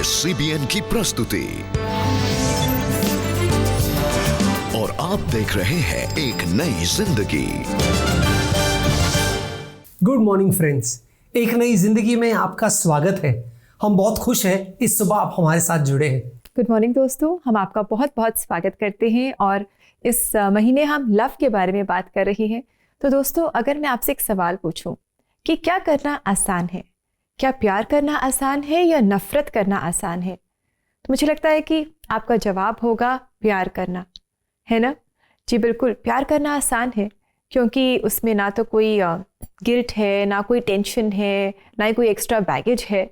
है CBN की प्रस्तुति और आप देख रहे हैं एक नई जिंदगी। गुड मॉर्निंग फ्रेंड्स, एक नई जिंदगी में आपका स्वागत है। हम बहुत खुश हैं इस सुबह आप हमारे साथ जुड़े हैं। गुड मॉर्निंग दोस्तों, हम आपका बहुत बहुत स्वागत करते हैं और इस महीने हम लव के बारे में बात कर रहे हैं। तो दोस्तों, अगर मैं आपसे एक सवाल पूछूं कि क्या करना आसान है, क्या प्यार करना आसान है या नफरत करना आसान है, तो मुझे लगता है कि आपका जवाब होगा प्यार करना, है ना? जी बिल्कुल, प्यार करना आसान है क्योंकि उसमें ना तो कोई गिल्ट है, ना कोई टेंशन है, ना ही कोई एक्स्ट्रा बैगेज है।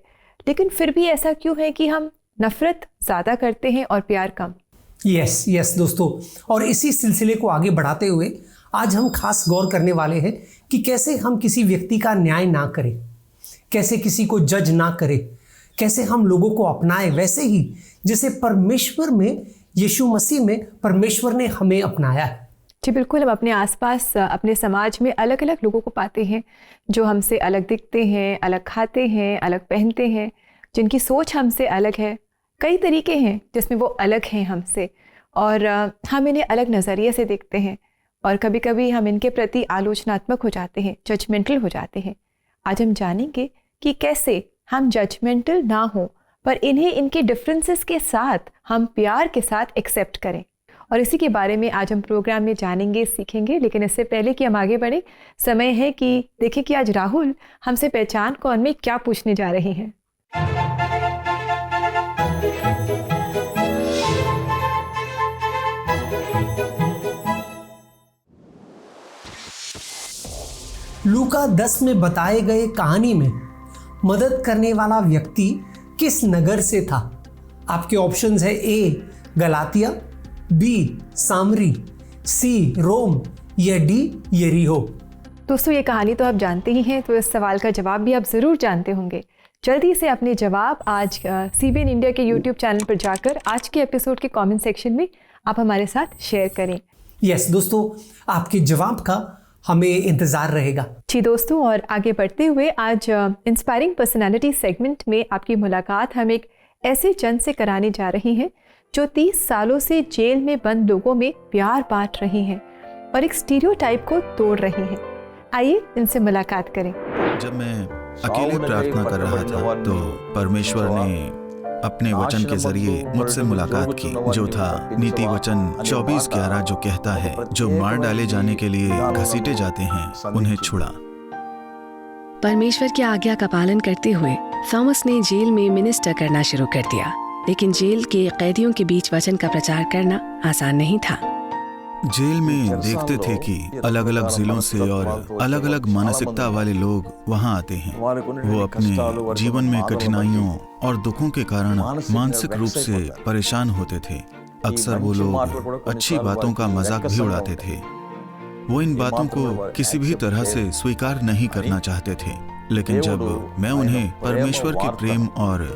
लेकिन फिर भी ऐसा क्यों है कि हम नफरत ज़्यादा करते हैं और प्यार कम? यस दोस्तों, और इसी सिलसिले को आगे बढ़ाते हुए आज हम खास गौर करने वाले हैं कि कैसे हम किसी व्यक्ति का न्याय ना करें, कैसे किसी को जज ना करें, कैसे हम लोगों को अपनाएं वैसे ही जैसे परमेश्वर में, यीशु मसीह में परमेश्वर ने हमें अपनाया है। जी बिल्कुल, हम अपने आसपास अपने समाज में अलग अलग लोगों को पाते हैं जो हमसे अलग दिखते हैं, अलग खाते हैं, अलग पहनते हैं, जिनकी सोच हमसे अलग है। कई तरीके हैं जिसमें वो अलग हैं हमसे और हम इन्हें अलग नज़रिए से देखते हैं और कभी कभी हम इनके प्रति आलोचनात्मक हो जाते हैं, जजमेंटल हो जाते हैं। आज हम जानेंगे कि कैसे हम जजमेंटल ना हो पर इन्हें इनके डिफरेंसेस के साथ हम प्यार के साथ एक्सेप्ट करें, और इसी के बारे में आज हम प्रोग्राम में जानेंगे, सीखेंगे। लेकिन इससे पहले कि हम आगे बढ़े, समय है कि देखें कि आज राहुल हमसे पहचान कौन में क्या पूछने जा रहे हैं। लूका 10 में बताए गए कहानी में मदद करने वाला व्यक्ति किस नगर से था? आपके ऑप्शंस है ए गलातिया, बी सामरी, सी रोम या डी यरीहो। दोस्तों, ये कहानी तो आप जानते ही हैं, तो इस सवाल का जवाब भी आप ज़रूर जानते होंगे। जल्दी से अपने जवाब आज CBN इंडिया के YouTube चैनल पर जाकर आज के एपिसोड के कमेंट सेक्शन में आप हमारे साथ शेयर करें। यस दोस्तों, आपके जवाब का हमें इंतज़ार रहेगा। जी दोस्तों, और आगे बढ़ते हुए आज इंस्पायरिंग पर्सनालिटी सेगमेंट में आपकी मुलाकात हम एक ऐसे जन से कराने जा रहे हैं जो 30 सालों से जेल में बंद लोगों में प्यार बांट रहे हैं और एक स्टीरियोटाइप को तोड़ रहे हैं। आइए इनसे मुलाकात करें। जब मैं अकेले प्रार्थना कर रहा था तो परमेश्वर ने अपने वचन के जरिए मुझसे मुलाकात की, जो था नीति वचन 24:11, जो कहता है, जो मार डाले जाने के लिए घसीटे जाते हैं उन्हें छुड़ा। परमेश्वर की आज्ञा का पालन करते हुए थॉमस ने जेल में मिनिस्टर करना शुरू कर दिया, लेकिन जेल के कैदियों के बीच वचन का प्रचार करना आसान नहीं था। जेल में देखते थे कि अलग अलग जिलों से और अलग अलग मानसिकता वाले लोग वहां आते हैं। वो अपने जीवन में कठिनाइयों और दुखों के कारण मानसिक रूप से परेशान होते थे। अक्सर वो लोग अच्छी बातों का मजाक भी उड़ाते थे। वो इन बातों को किसी भी तरह से स्वीकार नहीं करना चाहते थे, लेकिन जब मैं उन्हें परमेश्वर के प्रेम और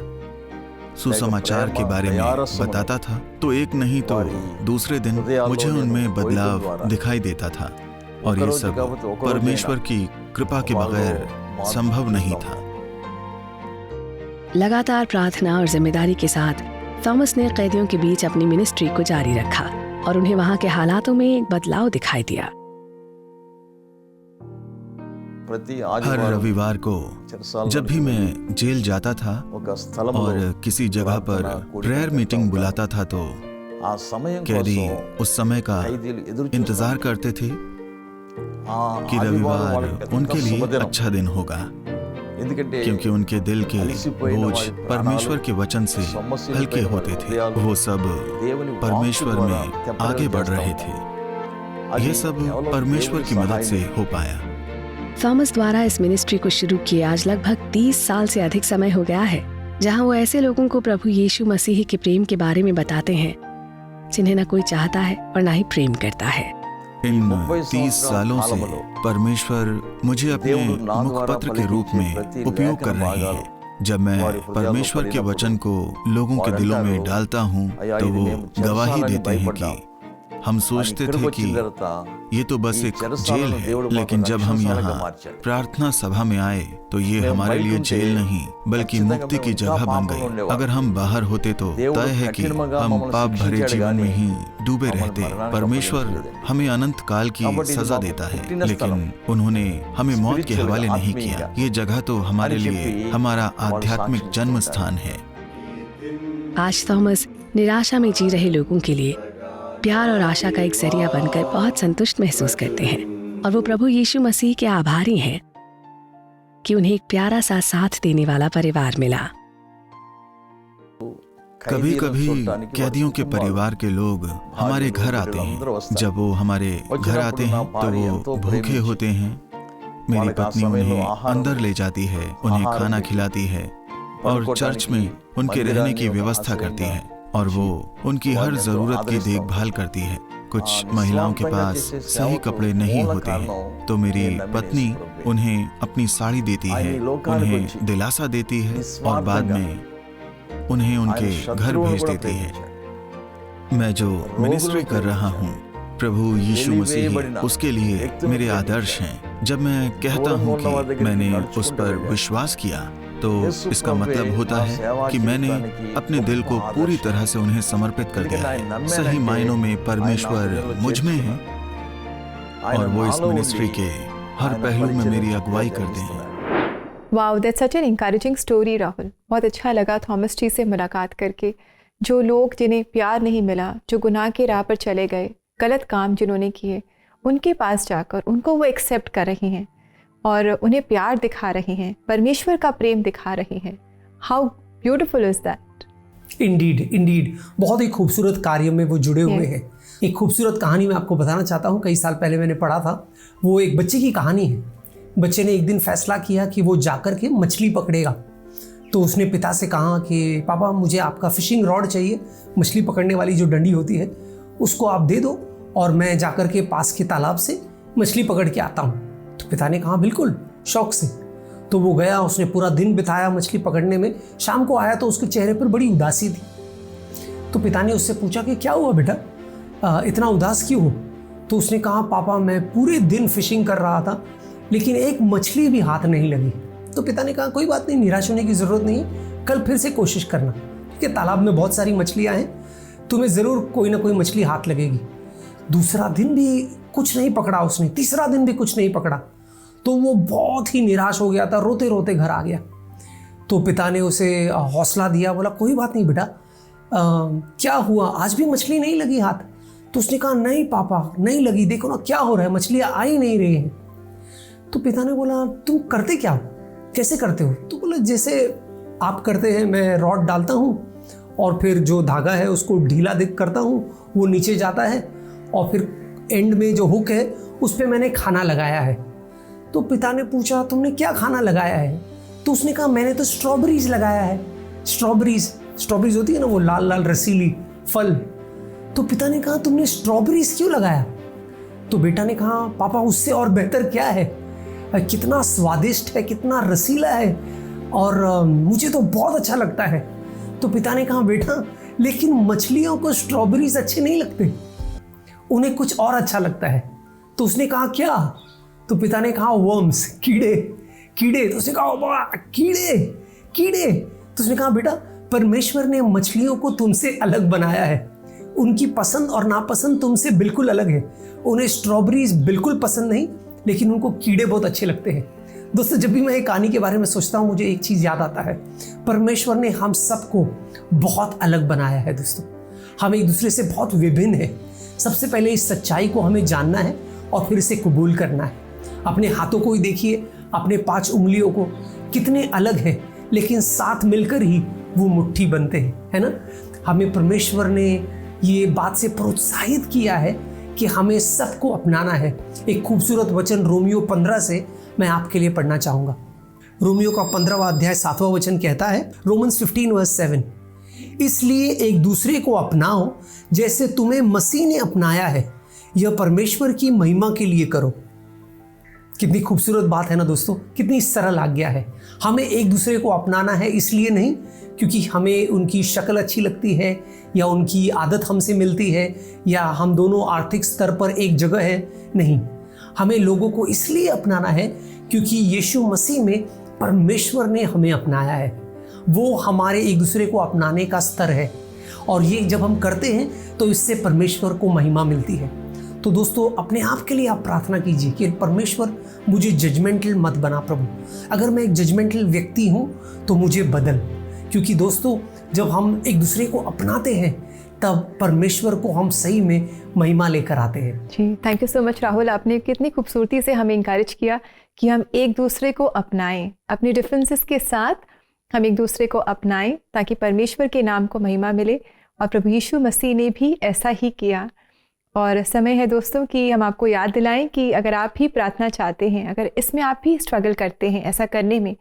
सुसमाचार के बारे में बताता था तो एक नहीं तो दूसरे दिन मुझे उनमें बदलाव दिखाई देता था, और ये सब परमेश्वर की कृपा के बगैर संभव नहीं था। लगातार प्रार्थना और जिम्मेदारी के साथ थॉमस ने कैदियों के बीच अपनी मिनिस्ट्री को जारी रखा और उन्हें वहां के हालातों में एक बदलाव दिखाई दिया। हर रविवार को जब भी मैं जेल जाता था और किसी जगह पर प्रेयर मीटिंग बुलाता था तो कैदी उस समय का इंतजार करते थे कि रविवार उनके लिए अच्छा दिन होगा, क्योंकि उनके दिल के बोझ परमेश्वर के वचन से हल्के होते थे। वो सब परमेश्वर में आगे बढ़ रहे थे। ये सब परमेश्वर की मदद से हो पाया। थॉमस द्वारा इस मिनिस्ट्री को शुरू किए आज लगभग 30 साल से अधिक समय हो गया है, जहां वो ऐसे लोगों को प्रभु यीशु मसीह के प्रेम के बारे में बताते हैं जिन्हें न कोई चाहता है और न ही प्रेम करता है। इन 30 सालों से परमेश्वर मुझे अपने मुखपत्र के रूप में उपयोग कर रहे हैं। जब मैं परमेश्वर के वचन को लोगों के दिलों में डालता हूँ तो वो गवाही देते हैं कि हम सोचते थे कि ये तो बस एक जेल है, लेकिन जब हम यहाँ प्रार्थना सभा में आए तो ये हमारे लिए जेल नहीं बल्कि मुक्ति की जगह बन गई। अगर हम बाहर होते तो तय है कि हम पाप भरे जीवन में ही डूबे रहते। परमेश्वर हमें अनंत काल की सजा देता है, लेकिन उन्होंने हमें मौत के हवाले नहीं किया। ये जगह तो हमारे लिए हमारा आध्यात्मिक जन्म स्थान है। आज थॉमस निराशा में जी रहे लोगों के लिए प्यार और आशा का एक जरिया बनकर बहुत संतुष्ट महसूस करते हैं, और वो प्रभु यीशु मसीह के आभारी हैं कि उन्हें एक प्यारा सा साथ देने वाला परिवार मिला। कभी कभी कैदियों के परिवार के लोग हमारे घर आते हैं। जब वो हमारे घर आते हैं तो वो भूखे होते हैं। मेरी पत्नी उन्हें अंदर ले जाती है, उन्हें खाना खिलाती है और चर्च में उनके रहने की व्यवस्था करती है, और वो उनकी हर जरूरत की देखभाल करती है। कुछ महिलाओं के पास सही कपड़े नहीं होते हैं तो मेरी पत्नी उन्हें अपनी साड़ी देती है, उन्हें दिलासा देती है और बाद में उन्हें उनके घर भेज देती है। मैं जो मिनिस्ट्री कर रहा हूँ प्रभु यीशु मसीह उसके लिए मेरे आदर्श हैं। जब मैं कहता हूँ कि मैंने उस पर विश्वास किया तो इसका मतलब होता है कि मैंने अपने दिल को पूरी तरह से उन्हें समर्पित कर दिया है। सही मायनों में परमेश्वर मुझ में है और वो इस मिनिस्ट्री के हर पहलू में मेरी अगुवाई करते हैं। Wow, that's such an encouraging story Rahul. बहुत अच्छा लगा थॉमस जी से मुलाकात करके। जो लोग जिन्हें प्यार नहीं मिला, जो गुनाह के राह पर चले गए, गलत काम जिन्होंने किए, उनके पास जाकर उनको वो एक्सेप्ट कर रही हैं और उन्हें प्यार दिखा रही हैं, परमेश्वर का प्रेम दिखा रही हैं। How beautiful is that. Indeed बहुत ही खूबसूरत कार्य में वो जुड़े हुए हैं। एक खूबसूरत कहानी मैं आपको बताना चाहता हूँ। कई साल पहले मैंने पढ़ा था, वो एक बच्चे की कहानी है। बच्चे ने एक दिन फैसला किया कि वो जाकर के मछली पकड़ेगा। तो उसने पिता से कहा कि पापा मुझे आपका फिशिंग रॉड चाहिए, मछली पकड़ने वाली जो डंडी होती है उसको आप दे दो और मैं जाकर के पास के तालाब से मछली पकड़ के आता हूँ। तो पिता ने कहा बिल्कुल, शौक से। तो वो गया, उसने पूरा दिन बिताया मछली पकड़ने में। शाम को आया तो उसके चेहरे पर बड़ी उदासी थी। तो पिता ने उससे पूछा कि क्या हुआ बेटा, इतना उदास क्यों हो? तो उसने कहा पापा मैं पूरे दिन फिशिंग कर रहा था लेकिन एक मछली भी हाथ नहीं लगी। तो पिता ने कहा कोई बात नहीं, निराश होने की ज़रूरत नहीं है, कल फिर से कोशिश करना। ठीक है, तालाब में बहुत सारी मछलियाँ हैं, तुम्हें ज़रूर कोई ना कोई मछली हाथ लगेगी। दूसरा दिन भी कुछ नहीं पकड़ा उसने, तीसरा दिन भी कुछ नहीं पकड़ा। तो वो बहुत ही निराश हो गया था, रोते रोते घर आ गया। तो पिता ने उसे हौसला दिया, बोला कोई बात नहीं बेटा, क्या हुआ, आज भी मछली नहीं लगी हाथ? तो उसने कहा नहीं पापा नहीं लगी, देखो ना क्या हो रहा है, मछलियाँ आ ही नहीं रही हैं। तो पिता ने बोला तुम करते क्या हो, कैसे करते हो? तो बोला जैसे आप करते हैं, मैं रॉड डालता हूँ और फिर जो धागा है उसको ढीला करता हूँ, वो नीचे जाता है और फिर एंड में जो हुक है उस पर मैंने खाना लगाया है। तो पिता ने पूछा तुमने क्या खाना लगाया है? तो उसने कहा मैंने तो स्ट्रॉबेरीज लगाया है। स्ट्रॉबेरीज होती है ना, वो लाल लाल रसीली फल। तो पिता ने कहा तुमने स्ट्रॉबेरीज क्यों लगाया? तो बेटा ने कहा पापा उससे और बेहतर क्या है, कितना स्वादिष्ट है, कितना रसीला है और मुझे तो बहुत अच्छा लगता है। तो पिता ने कहा बेटा लेकिन मछलियों को स्ट्रॉबेरीज अच्छे नहीं लगते, उन्हें कुछ और अच्छा लगता है। तो उसने कहा क्या? तो पिता ने कहा वर्म्स, कीड़े। तो उसने कहा कीड़े। तो उसने कहा बेटा परमेश्वर ने मछलियों को तुमसे अलग बनाया है, उनकी पसंद और नापसंद तुमसे बिल्कुल अलग है। उन्हें स्ट्रॉबेरीज बिल्कुल पसंद नहीं लेकिन उनको कीड़े बहुत अच्छे लगते हैं। दोस्तों जब भी मैं एक कहानी के बारे में सोचता हूँ मुझे एक चीज़ याद आता है, परमेश्वर ने हम सबको बहुत अलग बनाया है। दोस्तों हम एक दूसरे से बहुत विभिन्न है। सबसे पहले इस सच्चाई को हमें जानना है और फिर इसे कबूल करना है। अपने हाथों को ही देखिए, अपने 5 उंगलियों को, कितने अलग है लेकिन साथ मिलकर ही वो मुट्ठी बनते हैं, है ना। हमें परमेश्वर ने ये बात से प्रोत्साहित किया है कि हमें सबको अपनाना है। एक खूबसूरत वचन रोमियो 15 से मैं आपके लिए पढ़ना चाहूँगा। रोमियो का 15वां अध्याय 7वां वचन कहता है, रोमन्स 15:7, इसलिए एक दूसरे को अपनाओ जैसे तुम्हें मसीह ने अपनाया है, यह परमेश्वर की महिमा के लिए करो। कितनी खूबसूरत बात है ना दोस्तों, कितनी सरल आज्ञा है। हमें एक दूसरे को अपनाना है, इसलिए नहीं क्योंकि हमें उनकी शक्ल अच्छी लगती है या उनकी आदत हमसे मिलती है या हम दोनों आर्थिक स्तर पर एक जगह है, नहीं। हमें लोगों को इसलिए अपनाना है क्योंकि यीशु मसीह में परमेश्वर ने हमें अपनाया है। वो हमारे एक दूसरे को अपनाने का स्तर है, और ये जब हम करते हैं तो इससे परमेश्वर को महिमा मिलती है। तो दोस्तों, अपने आप के लिए आप प्रार्थना कीजिए कि परमेश्वर मुझे जजमेंटल मत बना प्रभु। अगर मैं एक जजमेंटल व्यक्ति हूँ तो मुझे बदल, क्योंकि दोस्तों जब हम एक दूसरे को अपनाते हैं तब परमेश्वर को हम सही में महिमा लेकर आते हैं। जी, thank you so much Rahul. आपने कितनी खूबसूरती से हमें इंकरेज किया कि हम एक दूसरे को अपनाएं, अपने डिफरेंसेस के साथ हम एक दूसरे को अपनाएं ताकि परमेश्वर के नाम को महिमा मिले। और प्रभु यीशु मसीह ने भी ऐसा ही किया। और समय है दोस्तों कि हम आपको याद दिलाएं कि अगर आप भी प्रार्थना चाहते हैं, अगर इसमें आप भी स्ट्रगल करते हैं ऐसा करने में,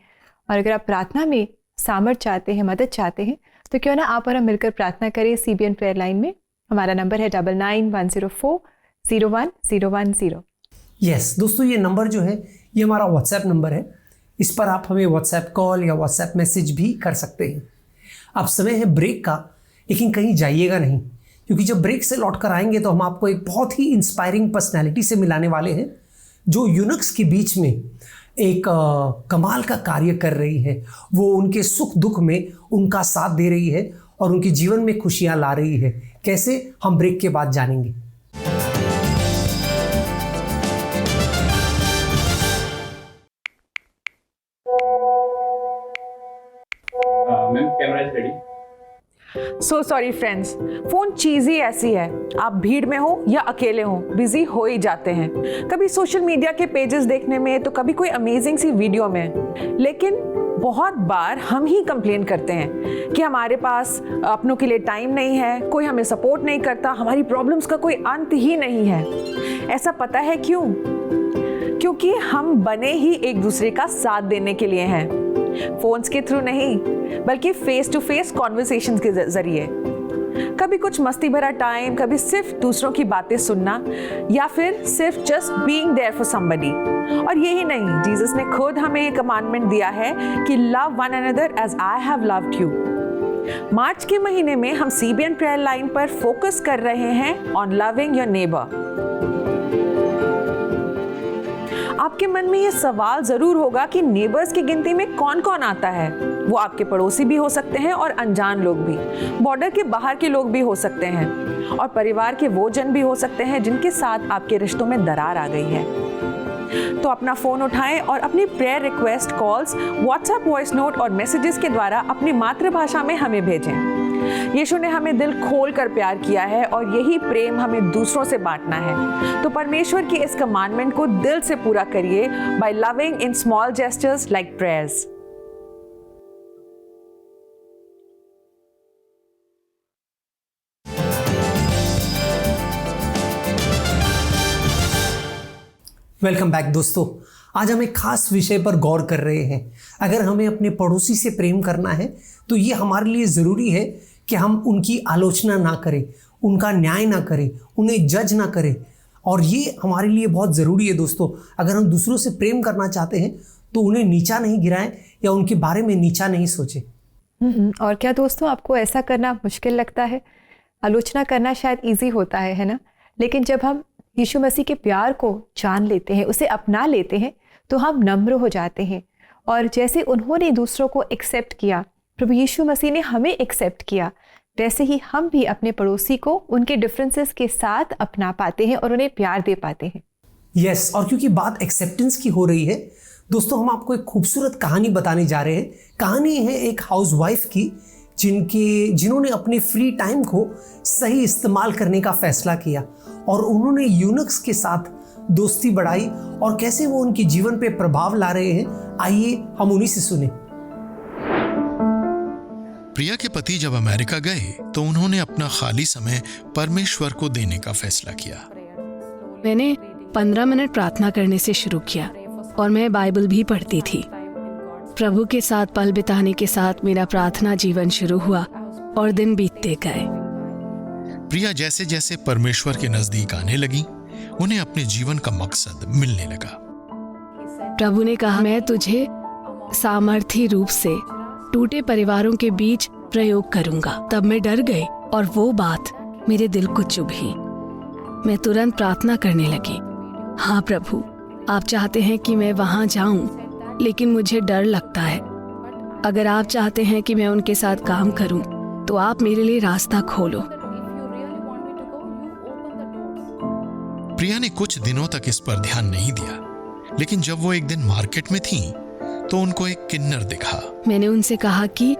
और अगर आप प्रार्थना में सामर्थ चाहते हैं, मदद चाहते हैं, तो क्यों ना आप और हम मिलकर प्रार्थना करें CBN प्रेयर लाइन में। हमारा नंबर है 9910401010। यस दोस्तों, ये नंबर जो है ये हमारा व्हाट्सएप नंबर है। इस पर आप हमें व्हाट्सएप कॉल या व्हाट्सएप मैसेज भी कर सकते हैं। अब समय है ब्रेक का, लेकिन कहीं जाइएगा नहीं, क्योंकि जब ब्रेक से लौट कर आएंगे तो हम आपको एक बहुत ही इंस्पायरिंग पर्सनैलिटी से मिलाने वाले हैं जो यूनक्स के बीच में एक कमाल का कार्य कर रही है। वो उनके सुख दुख में उनका साथ दे रही है और उनके जीवन में खुशियां ला रही है। कैसे, हम ब्रेक के बाद जानेंगे। Ma'am, camera is ready. So sorry friends, phone चीज ही ऐसी है, आप भीड़ में हो या अकेले हो बिजी हो ही जाते हैं। कभी सोशल मीडिया के पेजेस देखने में तो कभी कोई अमेजिंग सी वीडियो में। लेकिन बहुत बार हम ही कंप्लेन करते हैं कि हमारे पास अपनों के लिए टाइम नहीं है, कोई हमें सपोर्ट नहीं करता, हमारी प्रॉब्लम्स का कोई अंत ही नहीं है। ऐसा पता है क्यों? क्योंकि हम बने ही एक दूसरे का साथ देने के लिए हैं, फोन्स के थ्रू नहीं बल्कि फेस टू फेस कॉन्वर्सेशंस के जरिए। कभी कुछ मस्ती भरा टाइम, कभी सिर्फ दूसरों की बातें सुनना, या फिर सिर्फ just being there for somebody. और यही नहीं, जीसस ने खुद हमें ये कमांडमेंट दिया है कि love one another as I have loved you. March के महीने में हम CBN प्रेयर लाइन पर फोकस कर रहे हैं ऑन लविंग योर नेबर। आपके मन में ये सवाल जरूर होगा कि नेबर्स की गिनती में कौन कौन आता है। वो आपके पड़ोसी भी हो सकते हैं और अनजान लोग भी, बॉर्डर के बाहर के लोग भी हो सकते हैं, और परिवार के वो जन भी हो सकते हैं जिनके साथ आपके रिश्तों में दरार आ गई है। तो अपना फोन उठाएं और अपनी prayer request, calls, WhatsApp voice note और मैसेजेस के द्वारा अपनी मातृभाषा में हमें भेजें। यीशु ने हमें दिल खोल कर प्यार किया है और यही प्रेम हमें दूसरों से बांटना है। तो परमेश्वर की इस कमांडमेंट को दिल से पूरा करिए by loving in small gestures like prayers. Welcome back दोस्तों। आज हम एक खास विषय पर गौर कर रहे हैं। अगर हमें अपने पड़ोसी से प्रेम करना है तो ये हमारे लिए ज़रूरी है कि हम उनकी आलोचना ना करें, उनका न्याय ना करें, उन्हें जज ना करें। और ये हमारे लिए बहुत ज़रूरी है दोस्तों। अगर हम दूसरों से प्रेम करना चाहते हैं तो उन्हें नीचा नहीं गिराएं या उनके बारे में नीचा नहीं सोचें। और क्या दोस्तों, आपको ऐसा करना मुश्किल लगता है? आलोचना करना शायद ईजी होता है ना? लेकिन जब हम यीशु मसीह के प्यार को जान लेते हैं, उसे अपना लेते हैं, तो हम नम्र हो जाते हैं। और जैसे उन्होंने दूसरों को एक्सेप्ट किया, प्रभु यीशु मसीह ने हमें एक्सेप्ट किया, वैसे ही हम भी अपने पड़ोसी को उनके डिफरेंसेस के साथ अपना पाते हैं और उन्हें प्यार दे पाते हैं। यस, और क्योंकि बात एक्सेप्टेंस की हो रही है दोस्तों, हम आपको एक खूबसूरत कहानी बताने जा रहे हैं। कहानी है एक हाउसवाइफ की जिन्होंने अपने फ्री टाइम को सही इस्तेमाल करने का फैसला किया और उन्होंने यूनक्स के साथ दोस्ती बढ़ाई और कैसे वो उनके जीवन पे प्रभाव ला रहे हैं, आइए हम उन्हीं से सुने। प्रिया के पति जब अमेरिका गए तो उन्होंने अपना खाली समय परमेश्वर को देने का फैसला किया। मैंने 15 मिनट प्रार्थना करने से शुरू किया और मैं बाइबल भी पढ़ती थी। प्रभु के साथ पल बिताने के साथ मेरा प्रार्थना जीवन शुरू हुआ और दिन बीतते गए। प्रिया जैसे जैसे परमेश्वर के नजदीक आने लगी, उन्हें अपने जीवन का मकसद मिलने लगा। प्रभु ने कहा, मैं तुझे सामर्थी रूप से टूटे परिवारों के बीच प्रयोग करूंगा। तब मैं डर गई और वो बात मेरे दिल को चुभी। मैं तुरंत प्रार्थना करने लगी, हाँ प्रभु, आप चाहते हैं कि मैं वहां जाऊं, लेकिन मुझे डर लगता है। अगर आप चाहते हैं कि मैं उनके साथ काम करूं, तो आप मेरे लिए रास्ता खोलो। प्रिया ने कुछ दिनों तक इस पर ध्यान नहीं दिया, लेकिन जब वो एक दिन मार्केट में थीं, तो उनको एक किन्नर दिखा। मैंने उनसे कहा कि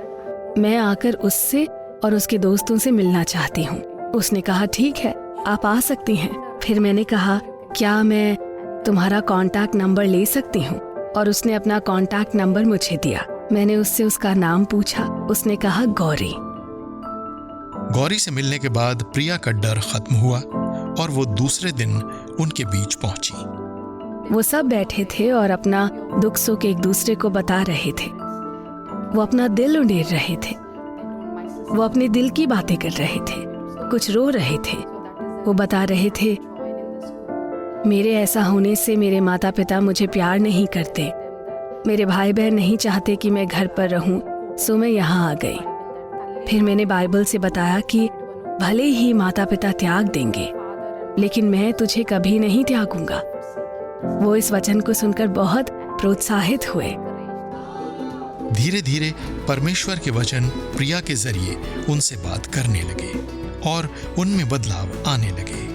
मैं आकर उससे और उसके दोस्तों से मिलना चाहती हूँ। उसने कहा, ठीक है, आप आ सकती हैं। फिर मैंने कहा, क्या मैं तुम्हारा कांटेक्ट नंबर ले सकती हूँ? और उसने अपना कांटेक्ट नंबर मुझे दिया। मैंने उससे उसका नाम पूछा। उसने कहा, गौरी। गौरी से मिलने के बाद प्रिया का डर खत्म हुआ और वो दूसरे दिन उनके बीच पहुंची। वो सब बैठे थे और अपना दुख सुख एक दूसरे को बता रहे थे। वो अपना दिल उंडेर रहे थे। वो अपने दिल की बातें कर रहे थे। कुछ रो रहे थे। वो बता रहे थे, मेरे ऐसा होने से मेरे माता पिता मुझे प्यार नहीं करते। मेरे भाई बहन नहीं चाहते कि मैं घर पर रहूं, सो मैं यहाँ आ गई। फिर मैंने बाइबल से बताया कि भले ही माता पिता त्याग देंगे, लेकिन मैं तुझे कभी नहीं त्यागूंगा। वो इस वचन को सुनकर बहुत प्रोत्साहित हुए। धीरे धीरे परमेश्वर के वचन प्रिया के जरिए उनसे बात करने लगे और उनमें बदलाव आने लगे।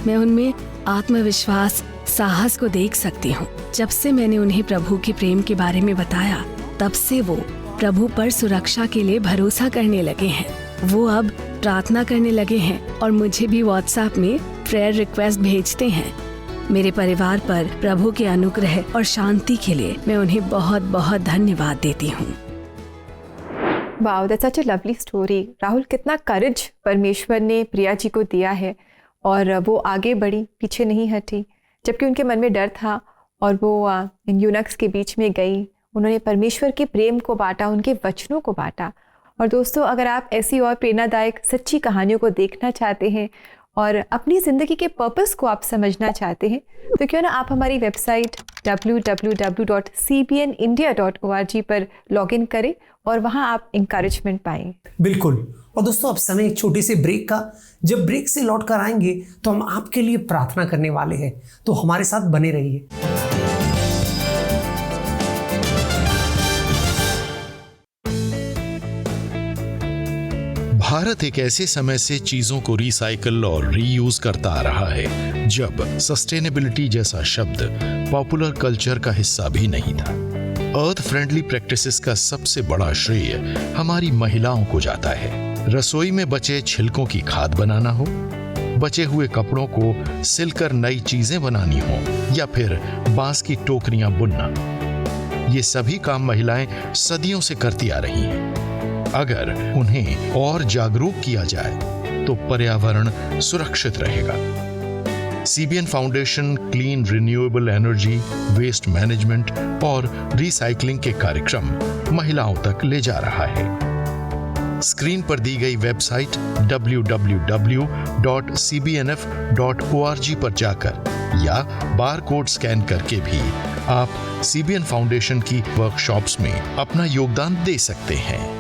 मैं उनमें आत्मविश्वास, साहस को देख सकती हूँ। जब से मैंने उन्हें प्रभु के प्रेम के बारे में बताया, तब से वो प्रभु पर सुरक्षा के लिए भरोसा करने लगे हैं। वो अब प्रार्थना करने लगे हैं और मुझे भी व्हाट्सएप में प्रेयर रिक्वेस्ट भेजते हैं। मेरे परिवार पर प्रभु के अनुग्रह और शांति के लिए मैं उन्हें बहुत बहुत धन्यवाद देती हूँ। Wow, that's such a lovely story. Rahul, कितना करेज परमेश्वर ने प्रिया जी को दिया है और वो आगे बढ़ी, पीछे नहीं हटी, जबकि उनके मन में डर था और वो इन यूनक्स के बीच में गई। उन्होंने परमेश्वर के प्रेम को बांटा, उनके वचनों को बांटा। और दोस्तों, अगर आप ऐसी और प्रेरणादायक सच्ची कहानियों को देखना चाहते हैं और अपनी ज़िंदगी के पर्पस को आप समझना चाहते हैं, तो क्यों ना आप हमारी वेबसाइट www.cbnindia.org पर लॉगिन करें और वहां आप इंकरेजमेंट पाएं। बिल्कुल। और दोस्तों, अब समय एक छोटे से ब्रेक का। जब ब्रेक से लौट कर आएंगे तो हम आपके लिए प्रार्थना करने वाले हैं, तो हमारे साथ बने रहिए। भारत एक ऐसे समय से चीजों को रिसाइकल और रीयूज करता आ रहा है जब सस्टेनेबिलिटी जैसा शब्द पॉपुलर कल्चर का हिस्सा भी नहीं था। अर्थ फ्रेंडली प्रैक्टिसेस का सबसे बड़ा श्रेय हमारी महिलाओं को जाता है। रसोई में बचे छिलकों की खाद बनाना हो, बचे हुए कपड़ों को सिलकर नई चीजें बनानी हो, या फिर बांस की टोकरियां बुनना, ये सभी काम महिलाएं सदियों से करती आ रही हैं। अगर उन्हें और जागरूक किया जाए तो पर्यावरण सुरक्षित रहेगा। CBN foundation clean renewable energy, waste management और रिसाइकलिंग के कार्यक्रम महिलाओं तक ले जा रहा है। स्क्रीन पर दी गई वेबसाइट www.cbnf.org पर जाकर या बारकोड स्कैन करके भी आप CBN फाउंडेशन की वर्कशॉप्स में अपना योगदान दे सकते हैं।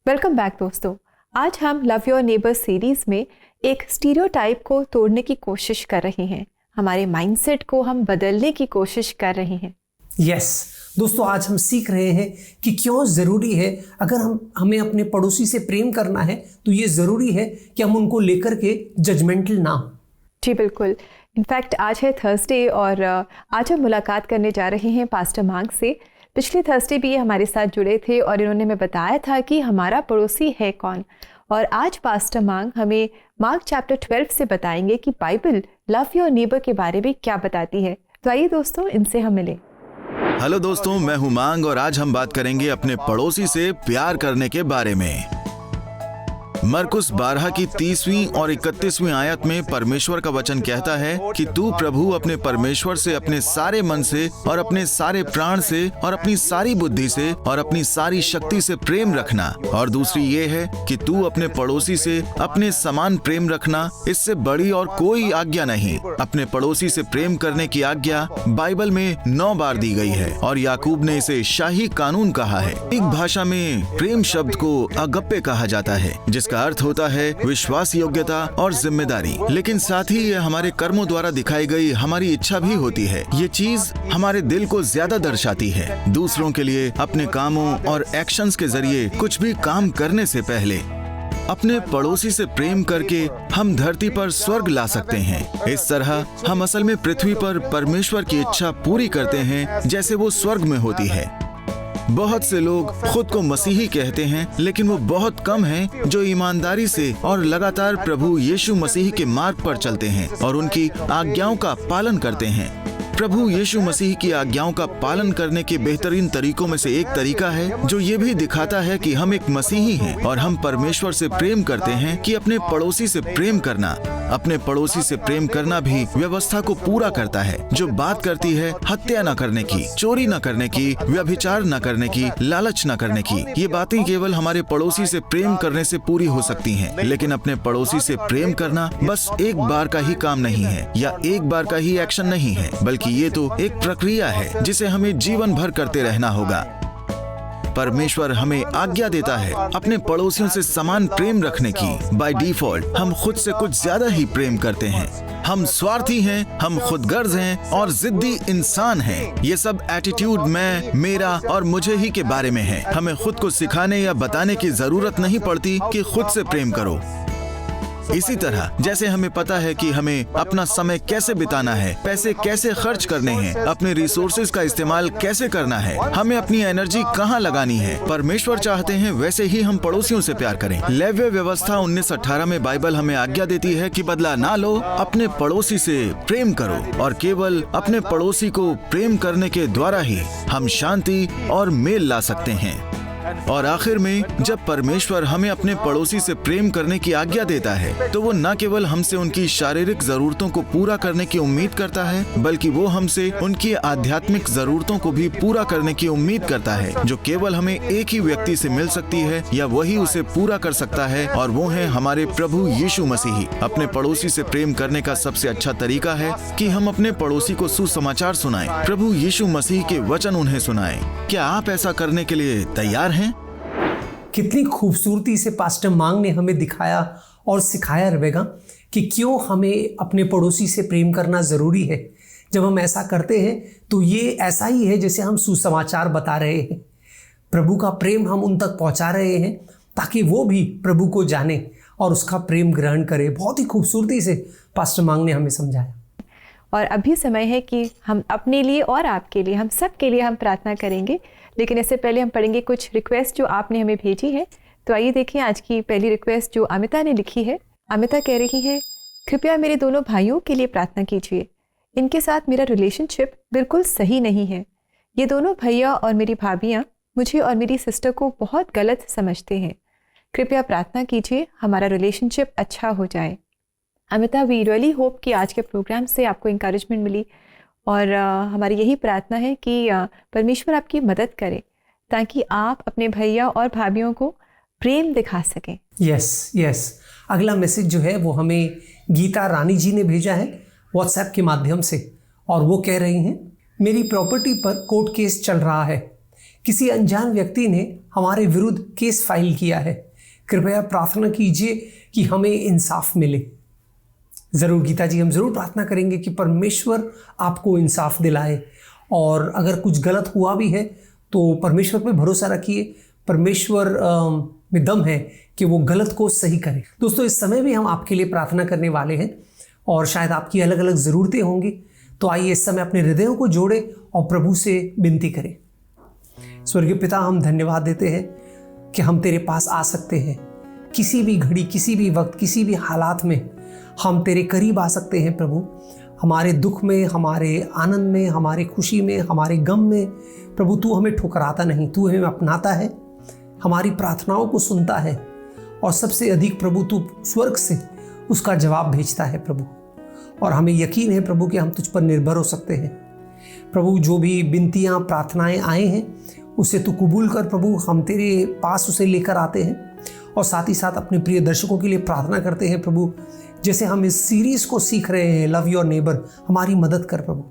वेलकम बैक दोस्तों। आज हम लव योर नेबर सीरीज में एक स्टीरियोटाइप को तोड़ने की कोशिश कर रहे हैं। हमारे माइंडसेट को हम बदलने की कोशिश कर रहे हैं। यस दोस्तों, आज हम सीख रहे हैं कि क्यों ज़रूरी है, अगर हमें अपने पड़ोसी से प्रेम करना है तो ये ज़रूरी है कि हम उनको लेकर के जजमेंटल ना हो। जी बिल्कुल। इनफैक्ट आज है थर्सडे और आज हम मुलाकात करने जा रहे हैं पास्टर मांग से। पिछले थर्सडे भी ये हमारे साथ जुड़े थे और इन्होंने हमें बताया था कि हमारा पड़ोसी है कौन। और आज पास्टर मांग हमें मार्क चैप्टर 12 से बताएंगे कि बाइबल लव योर नेबर के बारे में क्या बताती है। तो आइए दोस्तों, इनसे हम मिलें। हेलो दोस्तों, मैं हूं मांग और आज हम बात करेंगे अपने पड़ोसी से प्यार करने के बारे में। मरकुस 12 की 30वीं और 31वीं आयत में परमेश्वर का वचन कहता है कि तू प्रभु अपने परमेश्वर से अपने सारे मन से और अपने सारे प्राण से और अपनी सारी बुद्धि से और अपनी सारी शक्ति से प्रेम रखना। और दूसरी ये है कि तू अपने पड़ोसी से अपने समान प्रेम रखना। इससे बड़ी और कोई आज्ञा नहीं। अपने पड़ोसी से प्रेम करने की आज्ञा बाइबल में 9 बार दी गई है और याकूब ने इसे शाही कानून कहा है। एक भाषा में प्रेम शब्द को अगप्पे कहा जाता है, जिसका अर्थ होता है विश्वास योग्यता और जिम्मेदारी। लेकिन साथ ही यह हमारे कर्मों द्वारा दिखाई गई हमारी इच्छा भी होती है। ये चीज हमारे दिल को ज्यादा दर्शाती है। दूसरों के लिए अपने कामों और एक्शंस के जरिए कुछ भी काम करने से पहले अपने पड़ोसी से प्रेम करके हम धरती पर स्वर्ग ला सकते हैं। इस तरह हम असल में पृथ्वी पर परमेश्वर की इच्छा पूरी करते हैं जैसे वो स्वर्ग में होती है। बहुत से लोग खुद को मसीही कहते हैं, लेकिन वो बहुत कम हैं जो ईमानदारी से और लगातार प्रभु यीशु मसीह के मार्ग पर चलते हैं और उनकी आज्ञाओं का पालन करते हैं। प्रभु यीशु मसीह की आज्ञाओं का पालन करने के बेहतरीन तरीकों में से एक तरीका है जो ये भी दिखाता है कि हम एक मसीही हैं और हम परमेश्वर से प्रेम करते हैं कि अपने पड़ोसी से प्रेम करना। अपने पड़ोसी से प्रेम करना भी व्यवस्था को पूरा करता है, जो बात करती है हत्या न करने की, चोरी न करने की, व्यभिचार न करने की, लालच न करने की। ये बातें केवल हमारे पड़ोसी से प्रेम करने से पूरी हो सकती हैं, लेकिन अपने पड़ोसी से प्रेम करना बस एक बार का ही काम नहीं है या एक बार का ही एक्शन नहीं है, बल्कि ये तो एक प्रक्रिया है जिसे हमें जीवन भर करते रहना होगा। परमेश्वर हमें आज्ञा देता है अपने पड़ोसियों से समान प्रेम रखने की। बाय डिफॉल्ट हम खुद से कुछ ज्यादा ही प्रेम करते हैं। हम स्वार्थी हैं, हम खुदगर्ज हैं और जिद्दी इंसान हैं। ये सब एटीट्यूड मैं, मेरा और मुझे ही के बारे में है। हमें खुद को सिखाने या बताने की जरूरत नहीं पड़ती कि खुद से प्रेम करो। इसी तरह जैसे हमें पता है कि हमें अपना समय कैसे बिताना है, पैसे कैसे खर्च करने हैं, अपने रिसोर्सेज का इस्तेमाल कैसे करना है, हमें अपनी एनर्जी कहाँ लगानी है, परमेश्वर चाहते हैं वैसे ही हम पड़ोसियों से प्यार करें। लेव्य व्यवस्था 19:18 में बाइबल हमें आज्ञा देती है कि बदला ना लो, अपने पड़ोसी से प्रेम करो और केवल अपने पड़ोसी को प्रेम करने के द्वारा ही हम शांति और मेल ला सकते हैं। और आखिर में जब परमेश्वर हमें अपने पड़ोसी से प्रेम करने की आज्ञा देता है तो वो न केवल हमसे उनकी शारीरिक जरूरतों को पूरा करने की उम्मीद करता है, बल्कि वो हमसे उनकी आध्यात्मिक जरूरतों को भी पूरा करने की उम्मीद करता है, जो केवल हमें एक ही व्यक्ति से मिल सकती है या वही उसे पूरा कर सकता है, और वो है हमारे प्रभु यीशु मसीह। अपने पड़ोसी से प्रेम करने का सबसे अच्छा तरीका है कि हम अपने पड़ोसी को सुसमाचार सुनाएं, प्रभु यीशु मसीह के वचन उन्हें सुनाएं। क्या आप ऐसा करने के लिए तैयार हैं? कितनी खूबसूरती से पास्टर मांग ने हमें दिखाया और सिखाया रहेगा कि क्यों हमें अपने पड़ोसी से प्रेम करना ज़रूरी है। जब हम ऐसा करते हैं तो ये ऐसा ही है जैसे हम सुसमाचार बता रहे हैं, प्रभु का प्रेम हम उन तक पहुंचा रहे हैं ताकि वो भी प्रभु को जाने और उसका प्रेम ग्रहण करे। बहुत ही खूबसूरती से पास्टर मांग ने हमें समझाया। और अभी समय है कि हम अपने लिए और आपके लिए, हम सब के लिए हम प्रार्थना करेंगे, लेकिन इससे पहले हम पढ़ेंगे कुछ रिक्वेस्ट जो आपने हमें भेजी है। तो आइए देखिए आज की पहली रिक्वेस्ट जो अमिता ने लिखी है। अमिता कह रही है, कृपया मेरे दोनों भाइयों के लिए प्रार्थना कीजिए। इनके साथ मेरा रिलेशनशिप बिल्कुल सही नहीं है। ये दोनों भैया और मेरी भाभियाँ मुझे और मेरी सिस्टर को बहुत गलत समझते हैं। कृपया प्रार्थना कीजिए हमारा रिलेशनशिप अच्छा हो जाए। अमिता, वी रियली होप कि आज के प्रोग्राम से आपको इंकरेजमेंट मिली और हमारी यही प्रार्थना है कि परमेश्वर आपकी मदद करे ताकि आप अपने भैया और भाभियों को प्रेम दिखा सकें। यस। अगला मैसेज जो है वो हमें गीता रानी जी ने भेजा है व्हाट्सएप के माध्यम से, और वो कह रही हैं, मेरी प्रॉपर्टी पर कोर्ट केस चल रहा है। किसी अनजान व्यक्ति ने हमारे विरुद्ध केस फाइल किया है। कृपया प्रार्थना कीजिए कि हमें इंसाफ मिले। ज़रूर गीता जी, हम ज़रूर प्रार्थना करेंगे कि परमेश्वर आपको इंसाफ दिलाए, और अगर कुछ गलत हुआ भी है तो परमेश्वर पे भरोसा रखिए। परमेश्वर में दम है कि वो गलत को सही करे। दोस्तों, इस समय भी हम आपके लिए प्रार्थना करने वाले हैं और शायद आपकी अलग अलग ज़रूरतें होंगी। तो आइए इस समय अपने हृदयों को जोड़ें और प्रभु से विनती करें। स्वर्गीय पिता, हम धन्यवाद देते हैं कि हम तेरे पास आ सकते हैं। किसी भी घड़ी, किसी भी वक्त, किसी भी हालात में हम तेरे करीब आ सकते हैं प्रभु। हमारे दुख में, हमारे आनंद में, हमारे खुशी में, हमारे गम में प्रभु तू हमें ठुकराता नहीं, तू हमें अपनाता है, हमारी प्रार्थनाओं को सुनता है और सबसे अधिक प्रभु तू स्वर्ग से उसका जवाब भेजता है प्रभु। और हमें यकीन है प्रभु कि हम तुझ पर निर्भर हो सकते हैं प्रभु। जो भी विनतियाँ प्रार्थनाएं आए हैं उसे तू कबूल कर प्रभु। हम तेरे पास उसे लेकर आते हैं और साथ ही साथ अपने प्रिय दर्शकों के लिए प्रार्थना करते हैं प्रभु। जैसे हम इस सीरीज़ को सीख रहे हैं लव योर नेबर, हमारी मदद कर प्रभु।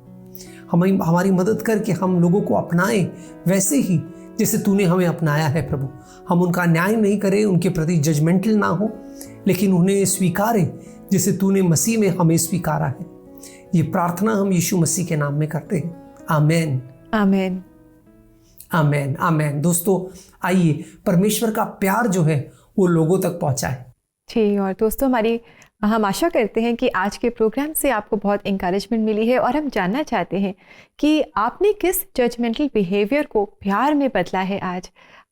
हमारी मदद कर कि हम लोगों को अपनाएं वैसे ही जैसे तूने हमें अपनाया है प्रभु। हम उनका न्याय नहीं करें, उनके प्रति जजमेंटल ना हो, लेकिन उन्हें स्वीकारें जैसे तूने मसीह में हमें स्वीकारा है। ये प्रार्थना हम यीशु मसीह के नाम में करते हैं। आमेन, आमेन, आमेन, आमेन। दोस्तों आइए परमेश्वर का प्यार जो है वो लोगों तक पहुंचाए। जी, और दोस्तों हम आशा करते हैं कि आज के प्रोग्राम से आपको बहुत इंकरेजमेंट मिली है और हम जानना चाहते हैं कि आपने किस जजमेंटल बिहेवियर को प्यार में बदला है। आज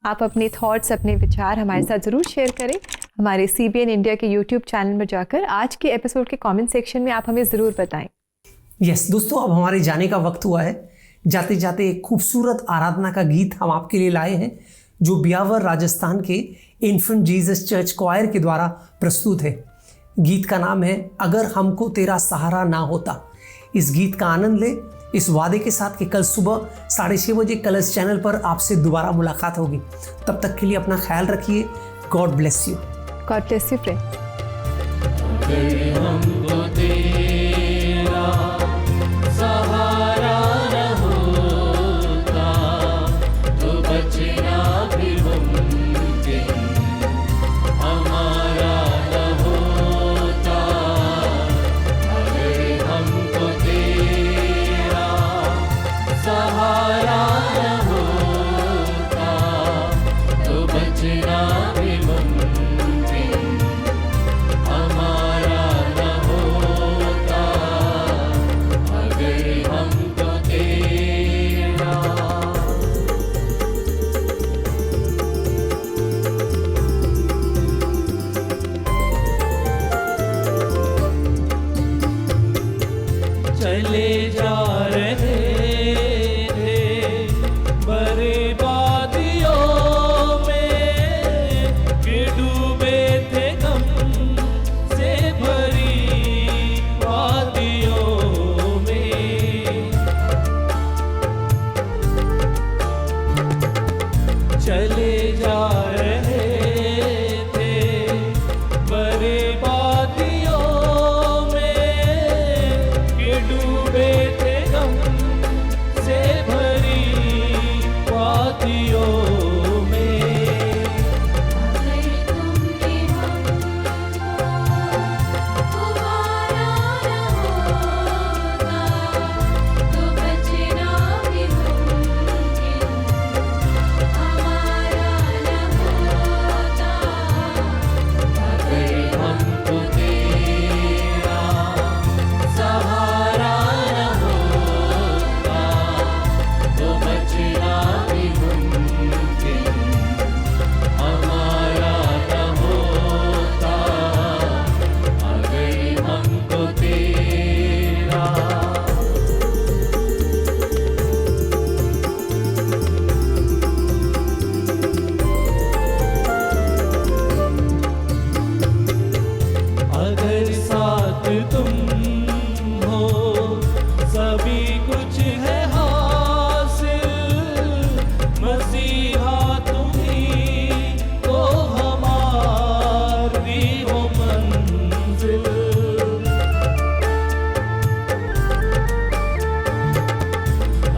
आप अपने थॉट्स, अपने विचार हमारे साथ ज़रूर शेयर करें। हमारे CBN इंडिया के YouTube चैनल में जाकर आज के एपिसोड के कमेंट सेक्शन में आप हमें ज़रूर बताएं। यस दोस्तों, अब हमारे जाने का वक्त हुआ है। जाते जाते एक खूबसूरत आराधना का गीत हम आपके लिए लाए हैं जो ब्यावर राजस्थान के इन्फेंट जीसस चर्च क्वायर के द्वारा प्रस्तुत है। गीत का नाम है अगर हमको तेरा सहारा ना होता। इस गीत का आनंद ले इस वादे के साथ कि कल सुबह 6:30 बजे कलर्स चैनल पर आपसे दोबारा मुलाकात होगी। तब तक के लिए अपना ख्याल रखिए। God bless you. God bless you friend.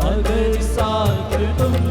अगर साथ तुम